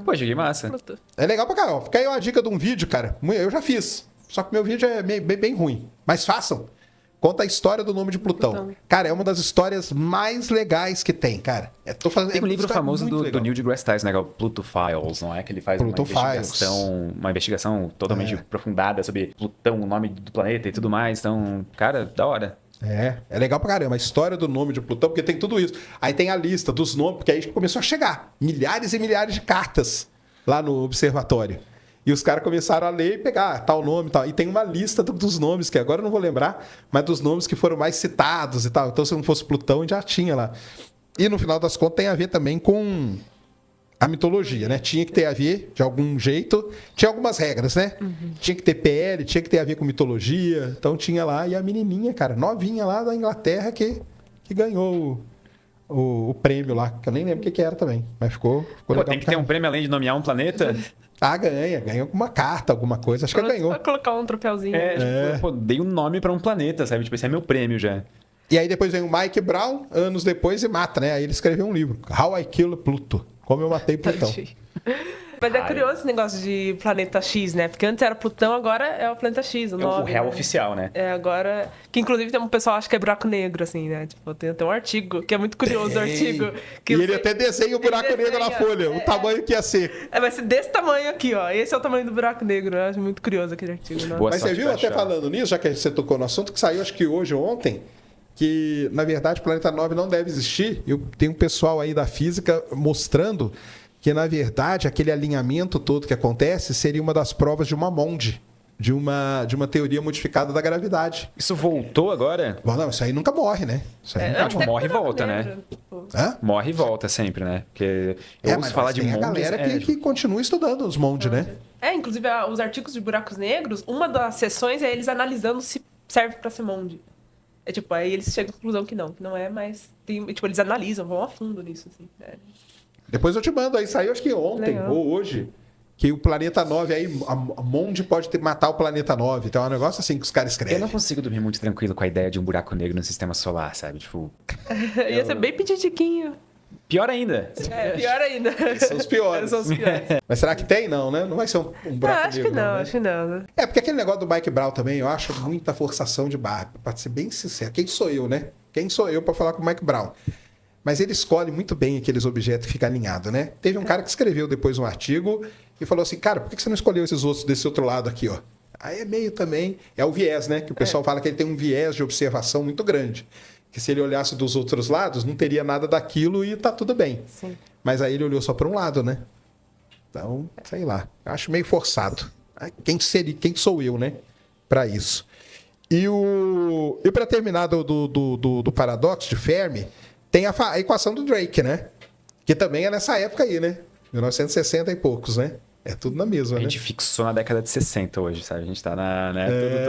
Speaker 2: Poxa, que massa.
Speaker 1: É legal pra caramba. Fica aí uma dica de um vídeo, cara. Eu já fiz. Só que meu vídeo é bem ruim. Mas façam. Conta a história do nome de Plutão. Cara, é uma das histórias mais legais que tem, cara.
Speaker 2: Tem um livro famoso do Neil deGrasse Tyson, né? Que é o Pluto Files, não é? Que ele faz uma investigação totalmente aprofundada sobre Plutão, o nome do planeta e tudo mais. Então, cara, da hora.
Speaker 1: É legal pra caramba. A história do nome de Plutão, porque tem tudo isso. Aí tem a lista dos nomes, porque aí começou a chegar milhares e milhares de cartas lá no observatório. E os caras começaram a ler e pegar tal nome e tal. E tem uma lista dos nomes, que agora eu não vou lembrar, mas dos nomes que foram mais citados e tal. Então, se não fosse Plutão, já tinha lá. E no final das contas tem a ver também com a mitologia, né? Tinha que ter a ver de algum jeito. Tinha algumas regras, né? Tinha que ter PL, tinha que ter a ver com mitologia. Então tinha lá. E a menininha, cara, novinha lá da Inglaterra que ganhou o prêmio lá. Que eu nem lembro o que era também. Mas ficou legal.
Speaker 2: Tem que ter um prêmio além de nomear um planeta?
Speaker 1: Ganha alguma carta, alguma coisa. Acho que ela ganhou.
Speaker 3: Vai colocar um troféuzinho.
Speaker 2: Dei um nome pra um planeta, sabe? Tipo, esse é meu prêmio já.
Speaker 1: E aí depois vem o Mike Brown, anos depois, e mata, né? Aí ele escreveu um livro, How I Killed Pluto. Como eu matei Plutão.
Speaker 3: Mas é curioso esse negócio de planeta X, né? Porque antes era Plutão, agora é o planeta X, o nome.
Speaker 2: O real
Speaker 3: né?
Speaker 2: oficial, né?
Speaker 3: Agora... Que inclusive tem um pessoal que acha que é buraco negro, assim, né? Tipo, tem até um artigo, que é muito curioso o artigo.
Speaker 1: E ele até desenha o buraco negro na folha, o tamanho que ia ser.
Speaker 3: Vai ser desse tamanho aqui, ó. Esse é o tamanho do buraco negro. Eu acho muito curioso aquele artigo. Né?
Speaker 1: Mas você viu, até falando nisso, já que você tocou no assunto, que saiu acho que hoje ou ontem, que, na verdade, o planeta 9 não deve existir. Tem um pessoal aí da física mostrando que, na verdade, aquele alinhamento todo que acontece seria uma das provas de uma MOND, de uma teoria modificada da gravidade.
Speaker 2: Isso voltou agora?
Speaker 1: Bom, não, isso aí nunca morre, né? Isso aí
Speaker 2: não, morre e volta, né? Morre e volta sempre, né? Porque eu ouço falar de MOND...
Speaker 1: Tem a galera que continua estudando os MOND, né?
Speaker 3: Inclusive, os artigos de buracos negros, uma das sessões é eles analisando se serve para ser MOND. Tipo, aí eles chegam à conclusão que não é, mas eles analisam, vão a fundo nisso, assim.
Speaker 1: Depois eu te mando aí, saiu acho que ontem ou hoje, que o planeta 9 aí, a MOND pode matar o planeta 9. Então é um negócio assim que os caras escrevem.
Speaker 2: Eu não consigo dormir muito tranquilo com a ideia de um buraco negro no sistema solar, sabe? Tipo...
Speaker 3: Ia ser bem pititiquinho.
Speaker 2: Pior ainda.
Speaker 3: Pior ainda.
Speaker 1: Esses são os piores. Mas será que tem? Não, né? Não vai ser um buraco negro, né?
Speaker 3: Acho que não.
Speaker 1: Porque aquele negócio do Mike Brown também, eu acho muita forçação de barra. Pra ser bem sincero. Quem sou eu, né? Quem sou eu pra falar com o Mike Brown? Mas ele escolhe muito bem aqueles objetos que ficam alinhados, né? Teve um cara que escreveu depois um artigo e falou assim, cara, por que você não escolheu esses outros desse outro lado aqui, ó? Aí é meio também... É o viés, né? Que o pessoal fala que ele tem um viés de observação muito grande. Que se ele olhasse dos outros lados, não teria nada daquilo e tá tudo bem.
Speaker 3: Sim. Mas
Speaker 1: aí ele olhou só para um lado, né? Então, sei lá. Acho meio forçado. Quem sou eu, né? Para isso. E para terminar do paradoxo de Fermi, tem a equação do Drake, né? Que também é nessa época aí, né? 1960 e poucos, né? É tudo na mesma, né?
Speaker 2: A gente fixou na década de 60 hoje, sabe? A gente tá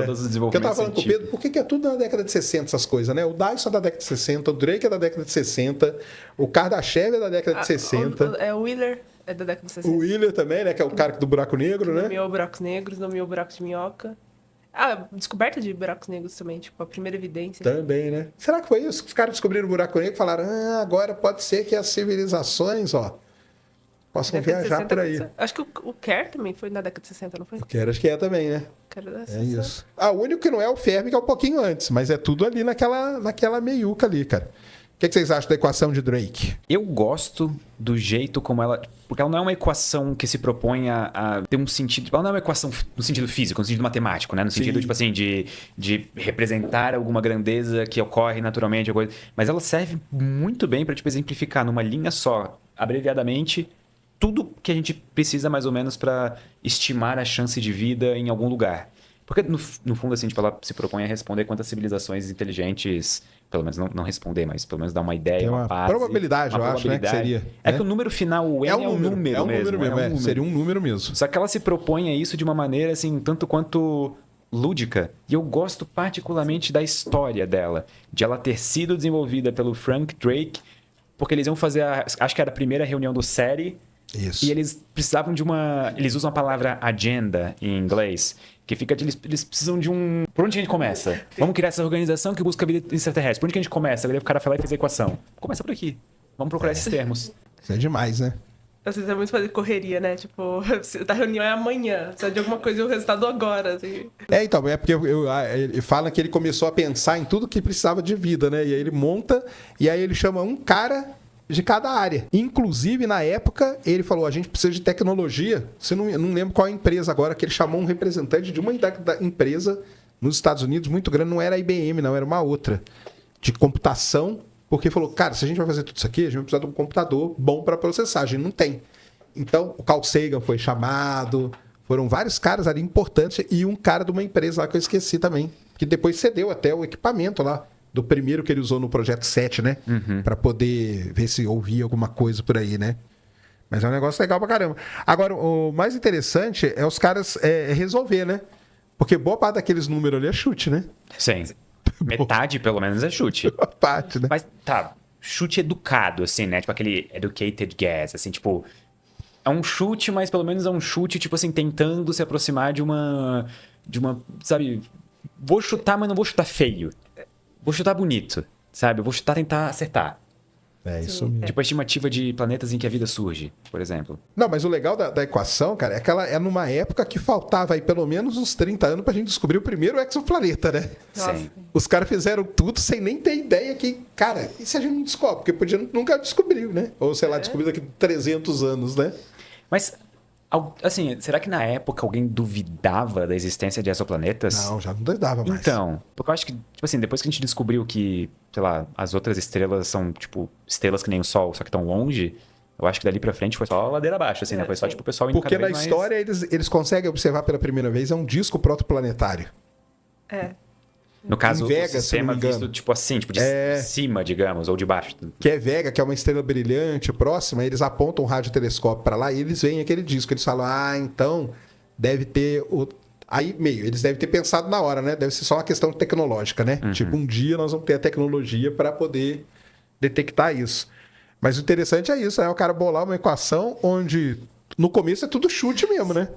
Speaker 2: todos os desenvolvimentos.
Speaker 1: Porque eu tava falando com o Pedro, por que é tudo na década de 60 essas coisas, né? O Dyson é da década de 60, o Drake é da década de 60, o Kardashev é da década de 60.
Speaker 3: O Wheeler é da década de 60.
Speaker 1: O Wheeler também, né? Que é o cara do buraco negro, né?
Speaker 3: Nomeou buracos negros, nomeou buracos de minhoca. Descoberta de buracos negros também, tipo, a primeira evidência.
Speaker 1: Também, né? Será que foi isso? Os caras descobriram o buraco negro e falaram, agora pode ser que as civilizações, possam viajar por aí.
Speaker 3: Acho que o Kerr também foi na década de 60, não foi?
Speaker 1: O Kerr acho que é também, né?
Speaker 3: É
Speaker 1: isso. O único que não é o Fermi, que é um pouquinho antes, mas é tudo ali naquela meiuca ali, cara. O que vocês acham da equação de Drake?
Speaker 2: Eu gosto do jeito como ela... Porque ela não é uma equação que se propõe a ter um sentido... Ela não é uma equação no sentido físico, no sentido matemático, né? No sentido, tipo assim, de representar alguma grandeza que ocorre naturalmente. Mas ela serve muito bem para, tipo, exemplificar numa linha só, abreviadamente, tudo que a gente precisa, mais ou menos, para estimar a chance de vida em algum lugar. Porque, no fundo, assim, tipo, ela se propõe a responder quantas civilizações inteligentes... Pelo menos não responder, mas pelo menos dar uma ideia,
Speaker 1: tem uma base, probabilidade, eu acho, né, que seria.
Speaker 2: É que o número final, o N é um número mesmo.
Speaker 1: Seria um número mesmo.
Speaker 2: Só que ela se propõe a isso de uma maneira, assim, tanto quanto lúdica. E eu gosto particularmente da história dela. De ela ter sido desenvolvida pelo Frank Drake, porque eles iam fazer, acho que era a primeira reunião do SETI,
Speaker 1: Isso.
Speaker 2: E eles precisavam de uma... Eles usam a palavra agenda em inglês, que fica... Eles precisam de um... Por onde a gente começa? Vamos criar essa organização que busca a vida extraterrestre. Por onde que a gente começa? Aí o cara foi lá e fez a equação. Começa por aqui. Vamos procurar esses termos.
Speaker 1: Isso é demais, né?
Speaker 3: Vocês é muito fazer correria, né? Tipo, a reunião é amanhã. Precisa de alguma coisa e o resultado agora, assim.
Speaker 1: Então, é porque ele fala que ele começou a pensar em tudo que precisava de vida, né? E aí ele monta, e aí ele chama um cara de cada área. Inclusive, na época, ele falou, a gente precisa de tecnologia. Você não lembro qual empresa agora, que ele chamou um representante de uma da empresa nos Estados Unidos, muito grande, não era a IBM, não, era uma outra, de computação, porque falou, cara, se a gente vai fazer tudo isso aqui, a gente vai precisar de um computador bom para processar, a gente não tem. Então, o Carl Sagan foi chamado, foram vários caras ali importantes, e um cara de uma empresa lá que eu esqueci também, que depois cedeu até o equipamento lá, do primeiro que ele usou no Projeto 7, né? Para poder ver se ouvia alguma coisa por aí, né? Mas é um negócio legal pra caramba. Agora, o mais interessante é os caras resolver, né? Porque boa parte daqueles números ali é chute, né?
Speaker 2: Sim. Metade, pelo menos, é chute.
Speaker 1: Boa parte, né?
Speaker 2: Mas, tá, chute educado, assim, né? Tipo aquele educated guess, assim, tipo... É um chute, mas pelo menos é um chute, tipo assim, tentando se aproximar de uma... sabe... Vou chutar, mas não vou chutar feio. Vou chutar bonito, sabe? Eu vou chutar, tentar acertar.
Speaker 1: É isso mesmo.
Speaker 2: Tipo a estimativa de planetas em que a vida surge, por exemplo.
Speaker 1: Não, mas o legal da equação, cara, é que ela é numa época que faltava aí pelo menos uns 30 anos pra gente descobrir o primeiro exoplaneta, né?
Speaker 3: Nossa.
Speaker 2: Sim.
Speaker 1: Os caras fizeram tudo sem nem ter ideia que, cara, e se a gente não descobre? Porque nunca descobriu, né? Ou, sei lá, descobriu daqui a 300 anos, né?
Speaker 2: Mas, assim, será que na época alguém duvidava da existência de exoplanetas?
Speaker 1: Não, já não duvidava mais.
Speaker 2: Então, porque eu acho que, tipo assim, depois que a gente descobriu que, sei lá, as outras estrelas são, tipo, estrelas que nem o Sol, só que estão longe, eu acho que dali pra frente foi só ladeira abaixo, assim, né? Foi só, tipo, o pessoal indo
Speaker 1: Porque
Speaker 2: cada
Speaker 1: na
Speaker 2: vez
Speaker 1: história eles conseguem observar pela primeira vez, é um disco protoplanetário.
Speaker 3: É.
Speaker 2: No caso,
Speaker 1: Em Vega,
Speaker 2: o sistema
Speaker 1: se não me engano.
Speaker 2: visto, tipo assim, tipo de cima, digamos, ou de baixo.
Speaker 1: Que é Vega, que é uma estrela brilhante próxima, eles apontam um radiotelescópio para lá e eles veem aquele disco. Eles falam, então deve ter o... Aí, eles devem ter pensado na hora, né? Deve ser só uma questão tecnológica, né? Tipo, um dia nós vamos ter a tecnologia para poder detectar isso. Mas o interessante é isso, né? O cara bolar uma equação onde no começo é tudo chute mesmo, né?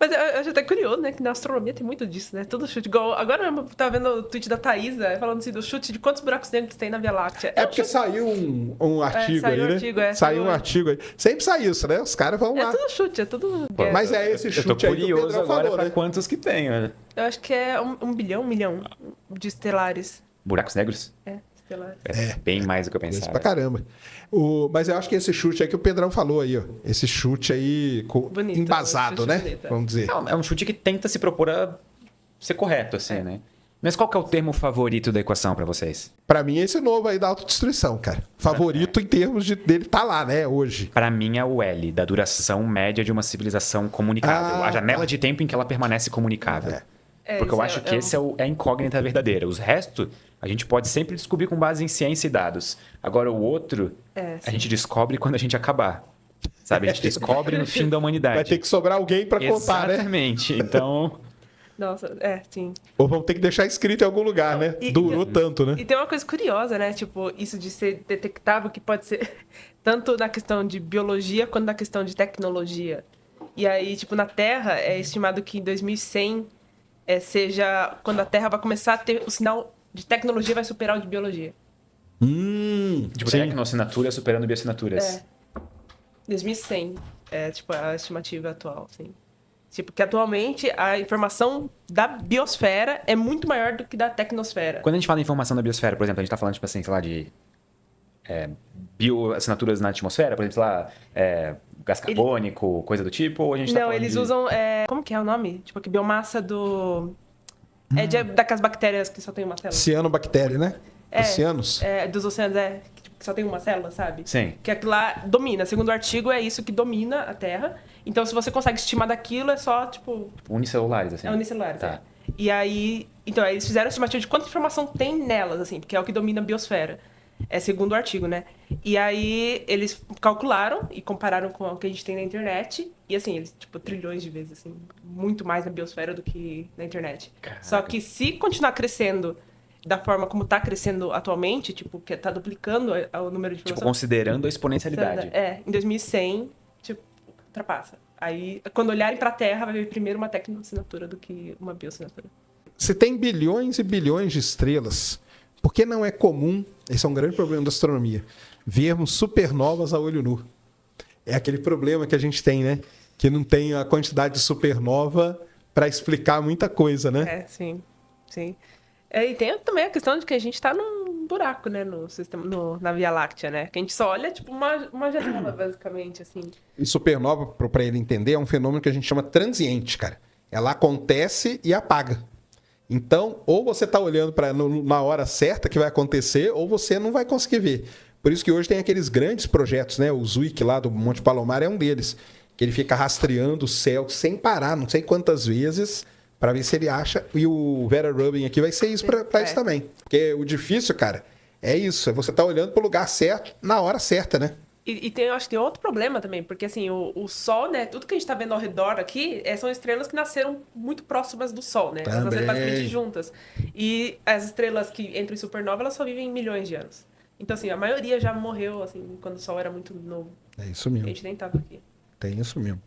Speaker 3: Mas eu acho até curioso, né? Que na astronomia tem muito disso, né? Todo chute. Igual, agora mesmo, eu tava vendo o tweet da Thaisa falando assim do chute de quantos buracos negros tem na Via Láctea.
Speaker 1: É porque saiu um artigo
Speaker 3: saiu
Speaker 1: aí, né?
Speaker 3: artigo,
Speaker 1: Saiu um artigo aí. Sempre sai isso, né? Os caras vão lá.
Speaker 3: É tudo chute, é tudo...
Speaker 1: Mas é esse chute
Speaker 2: Eu tô
Speaker 1: aí que o
Speaker 2: curioso
Speaker 1: Pedrão
Speaker 2: agora
Speaker 1: falou,
Speaker 2: pra
Speaker 1: né?
Speaker 2: quantos que tem, olha.
Speaker 3: Eu acho que é 1 milhão de estelares.
Speaker 2: Buracos negros?
Speaker 3: Estelares.
Speaker 2: É bem mais do que eu
Speaker 1: Isso
Speaker 2: pensava.
Speaker 1: pra caramba. Mas eu acho que esse chute aí que o Pedrão falou aí, ó. Esse chute aí
Speaker 3: Bonito,
Speaker 1: embasado,
Speaker 3: chute
Speaker 1: né?
Speaker 3: bonito.
Speaker 1: Vamos dizer.
Speaker 2: É um chute que tenta se propor a ser correto, assim, né? Mas qual que é o termo favorito da equação pra vocês?
Speaker 1: Pra mim, esse novo aí da autodestruição, cara. Favorito em termos dele tá lá, né? Hoje.
Speaker 2: Pra mim é o L, da duração média de uma civilização comunicável. A janela de tempo em que ela permanece comunicável. Porque eu acho que esse é a incógnita verdadeira. Os restos, a gente pode sempre descobrir com base em ciência e dados. Agora, o outro, a gente descobre quando a gente acabar. Sabe? A gente descobre no fim da humanidade.
Speaker 1: Vai ter que sobrar alguém pra contar, né?
Speaker 2: Exatamente. Então...
Speaker 3: Nossa, sim.
Speaker 1: Ou vamos ter que deixar escrito em algum lugar, né? Durou tanto, né?
Speaker 3: E tem uma coisa curiosa, né? Tipo, isso de ser detectável, que pode ser tanto na questão de biologia quanto na questão de tecnologia. E aí, tipo, na Terra, é estimado que em 2100 seja quando a Terra vai começar a ter o sinal de tecnologia vai superar o de biologia.
Speaker 2: Tipo, tecnoassinatura superando bioassinaturas.
Speaker 3: 2100 é, tipo, a estimativa atual, assim. Tipo, que atualmente a informação da biosfera é muito maior do que da tecnosfera.
Speaker 2: Quando a gente fala em informação da biosfera, por exemplo, a gente tá falando, tipo assim, sei lá, de bioassinaturas na atmosfera, por exemplo, sei lá, gás carbônico, coisa do tipo, ou a gente tá falando
Speaker 3: eles usam... como que é o nome? Tipo, que biomassa do... daquelas bactérias que só tem uma célula.
Speaker 1: Cianobactéria, né? Oceanos.
Speaker 3: Dos oceanos, que só tem uma célula, sabe?
Speaker 2: Sim.
Speaker 3: Que aquilo lá domina. Segundo o artigo, é isso que domina a Terra. Então, se você consegue estimar daquilo, é só, tipo...
Speaker 2: Unicelulares, assim.
Speaker 3: Unicelulares,
Speaker 2: tá.
Speaker 3: E aí... Então, eles fizeram a estimativa de quanta informação tem nelas, assim, porque é o que domina a biosfera. Segundo o artigo, né? E aí, eles calcularam e compararam com o que a gente tem na internet. E, assim, eles, tipo, trilhões de vezes, assim. Muito mais na biosfera do que na internet.
Speaker 2: Caraca.
Speaker 3: Só que se continuar crescendo da forma como está crescendo atualmente, tipo, que está duplicando o número de informações...
Speaker 2: Tipo, considerando a exponencialidade.
Speaker 3: Em 2100, tipo, ultrapassa. Aí, quando olharem para a Terra, vai ver primeiro uma tecnoassinatura do que uma bioassinatura.
Speaker 1: Se tem bilhões e bilhões de estrelas, por que não é comum, esse é um grande problema da astronomia, vermos supernovas a olho nu? É aquele problema que a gente tem, né? Que não tem a quantidade de supernova para explicar muita coisa, né?
Speaker 3: Sim. E tem também a questão de que a gente está num buraco, né? No sistema, na Via Láctea, né? Que a gente só olha, tipo, uma janela, basicamente, assim.
Speaker 1: E supernova, para ele entender, é um fenômeno que a gente chama transiente, cara. Ela acontece e apaga. Então, ou você está olhando na hora certa que vai acontecer, ou você não vai conseguir ver. Por isso que hoje tem aqueles grandes projetos, né? O Zwick lá do Monte Palomar é um deles. Que ele fica rastreando o céu sem parar, não sei quantas vezes, para ver se ele acha. E o Vera Rubin aqui vai ser isso para isso também. Porque o difícil, cara, é isso. É você estar olhando para o lugar certo, na hora certa, né?
Speaker 3: Eu acho que tem outro problema também, porque assim, o Sol, né, tudo que a gente está vendo ao redor aqui são estrelas que nasceram muito próximas do Sol, né? Elas nasceram basicamente juntas. E as estrelas que entram em supernova, elas só vivem milhões de anos. Então, assim, a maioria já morreu, assim, quando o Sol era muito novo.
Speaker 1: É isso mesmo.
Speaker 3: A gente nem estava aqui.
Speaker 1: Tem isso mesmo.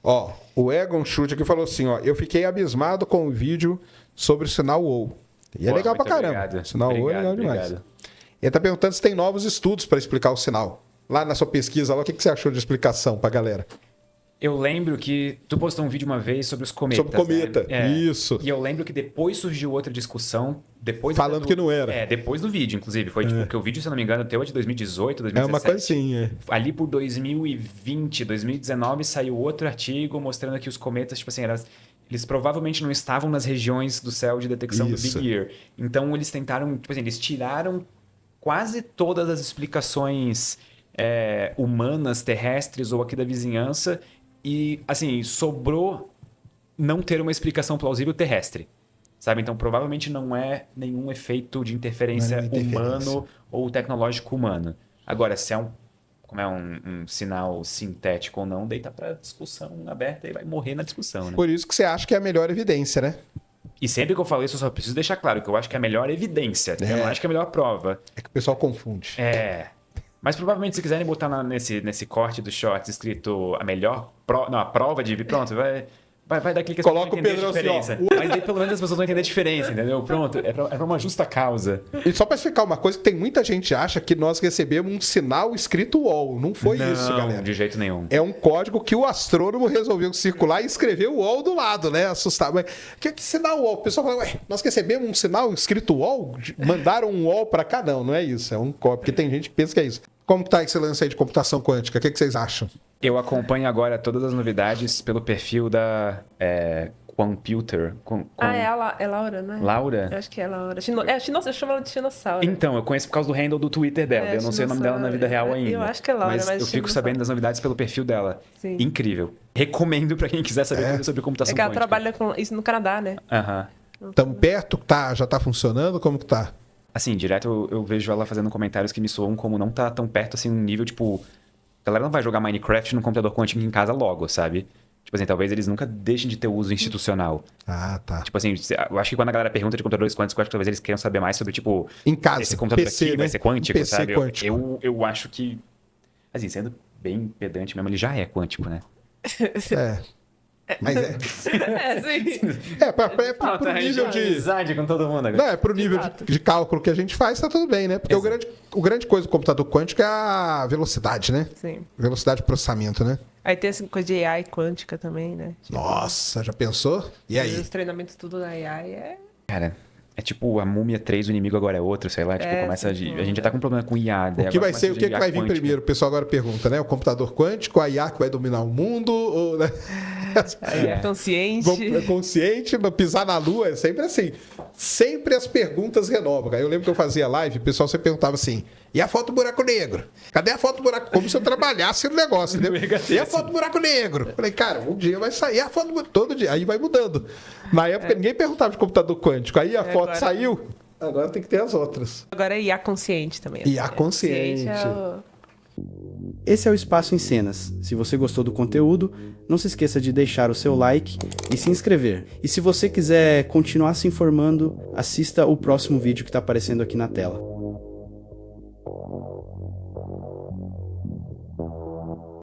Speaker 1: Ó, o Egon Schultz aqui falou assim, ó, eu fiquei abismado com o vídeo sobre o sinal WOW. E é legal pra caramba.
Speaker 2: Obrigado.
Speaker 1: O sinal WOW é legal demais. Ele tá perguntando se tem novos estudos para explicar o sinal. Lá na sua pesquisa, lá, o que você achou de explicação pra galera?
Speaker 2: Eu lembro que tu postou um vídeo uma vez sobre os cometas.
Speaker 1: Sobre cometa,
Speaker 2: né?
Speaker 1: isso.
Speaker 2: E eu lembro que depois surgiu outra discussão.
Speaker 1: Falando que não era.
Speaker 2: Depois do vídeo, inclusive. Foi tipo, porque o vídeo, se eu não me engano, teu é de 2018, 2017.
Speaker 1: É uma coisa assim, é.
Speaker 2: Ali por 2020, 2019, saiu outro artigo mostrando que os cometas, tipo assim, eles provavelmente não estavam nas regiões do céu de detecção do Big Ear. Então eles tentaram, tipo assim, eles tiraram quase todas as explicações humanas, terrestres ou aqui da vizinhança. E, assim, sobrou não ter uma explicação plausível terrestre, sabe? Então, provavelmente não é nenhum efeito de interferência humano ou tecnológico humano. Agora, se é um sinal sintético ou não, daí tá pra discussão aberta e vai morrer na discussão, né?
Speaker 1: Por isso que você acha que é a melhor evidência, né?
Speaker 2: E sempre que eu falo isso, eu só preciso deixar claro que eu acho que é a melhor evidência. Eu não acho que é a melhor prova.
Speaker 1: É que o pessoal confunde.
Speaker 2: Mas provavelmente se quiserem botar nesse corte do shorts escrito a melhor a prova de... Pronto, vai dar clique,
Speaker 1: coloca o Pedro assim, ó.
Speaker 2: Mas daí pelo menos as pessoas vão entender a diferença, entendeu? Pronto, é pra uma justa causa.
Speaker 1: E só pra explicar uma coisa, que tem muita gente que acha que nós recebemos um sinal escrito UOL. Não foi isso, galera.
Speaker 2: Não, de jeito nenhum.
Speaker 1: É um código que o astrônomo resolveu circular e escrever o UOL do lado, né? Assustado. Mas que sinal UOL? O pessoal fala, nós recebemos um sinal escrito UOL? Mandaram um UOL pra cá? Não é isso. É um código, porque tem gente que pensa que é isso. Como tá esse lance aí de computação quântica? O que vocês acham?
Speaker 2: Eu acompanho agora todas as novidades pelo perfil da Computer.
Speaker 3: É Laura, né?
Speaker 2: Laura?
Speaker 3: Eu acho que é Laura. Eu chamo ela de Chinossauro.
Speaker 2: Então, eu conheço por causa do handle do Twitter dela. Eu não sei o nome dela na vida real ainda.
Speaker 3: Eu acho que é Laura,
Speaker 2: mas eu fico sabendo das novidades pelo perfil dela.
Speaker 3: Sim.
Speaker 2: Incrível. Recomendo pra quem quiser saber tudo sobre computação quântica.
Speaker 3: É que ela trabalha com isso no Canadá, né?
Speaker 1: Estamos perto? Já tá funcionando? Como que tá?
Speaker 2: Assim, direto eu vejo ela fazendo comentários que me soam como não tá tão perto, assim, um nível, tipo... A galera não vai jogar Minecraft num computador quântico em casa logo, sabe? Tipo assim, talvez eles nunca deixem de ter uso institucional.
Speaker 1: Tá.
Speaker 2: Tipo assim, eu acho que quando a galera pergunta de computadores quânticos, eu acho que talvez eles queiram saber mais sobre, tipo...
Speaker 1: Em casa,
Speaker 2: esse computador
Speaker 1: PC,
Speaker 2: aqui
Speaker 1: né?
Speaker 2: vai ser quântico,
Speaker 1: PC
Speaker 2: sabe?
Speaker 1: quântico.
Speaker 2: Eu acho que... Assim, sendo bem pedante mesmo, ele já é quântico, né?
Speaker 1: Mas
Speaker 3: sim.
Speaker 1: Pro nível de...
Speaker 2: amizade com todo mundo agora.
Speaker 1: Não, é pro nível de cálculo que a gente faz, tá tudo bem, né? Porque o grande coisa do computador quântico é a velocidade, né?
Speaker 3: Sim.
Speaker 1: Velocidade de processamento, né?
Speaker 3: Aí tem essa coisa de AI quântica também, né?
Speaker 1: Nossa, já pensou? E aí?
Speaker 3: Os treinamentos tudo da AI
Speaker 2: Cara, é tipo a Múmia 3, o inimigo agora é outro, sei lá. Tipo, começa a gente já tá com um problema com IA.
Speaker 1: O que vai ser, o que vai vir primeiro? O pessoal agora pergunta, né? O computador quântico, a IA que vai dominar o mundo, ou, né?
Speaker 3: Consciente.
Speaker 1: Consciente, pisar na lua, é sempre assim. Sempre as perguntas renovam. Eu lembro que eu fazia live, o pessoal sempre perguntava assim, e a foto do buraco negro? Cadê a foto do buraco? Como se eu trabalhasse no negócio, entendeu? E a foto do buraco negro? Falei, cara, um dia vai sair a foto todo dia. Aí vai mudando. Na época, ninguém perguntava de computador quântico. Aí a foto saiu, agora tem que ter as outras.
Speaker 3: Agora é IA consciente também.
Speaker 1: IA consciente.
Speaker 4: Esse é o Espaço em Cenas. Se você gostou do conteúdo, não se esqueça de deixar o seu like e se inscrever. E se você quiser continuar se informando, assista o próximo vídeo que está aparecendo aqui na tela.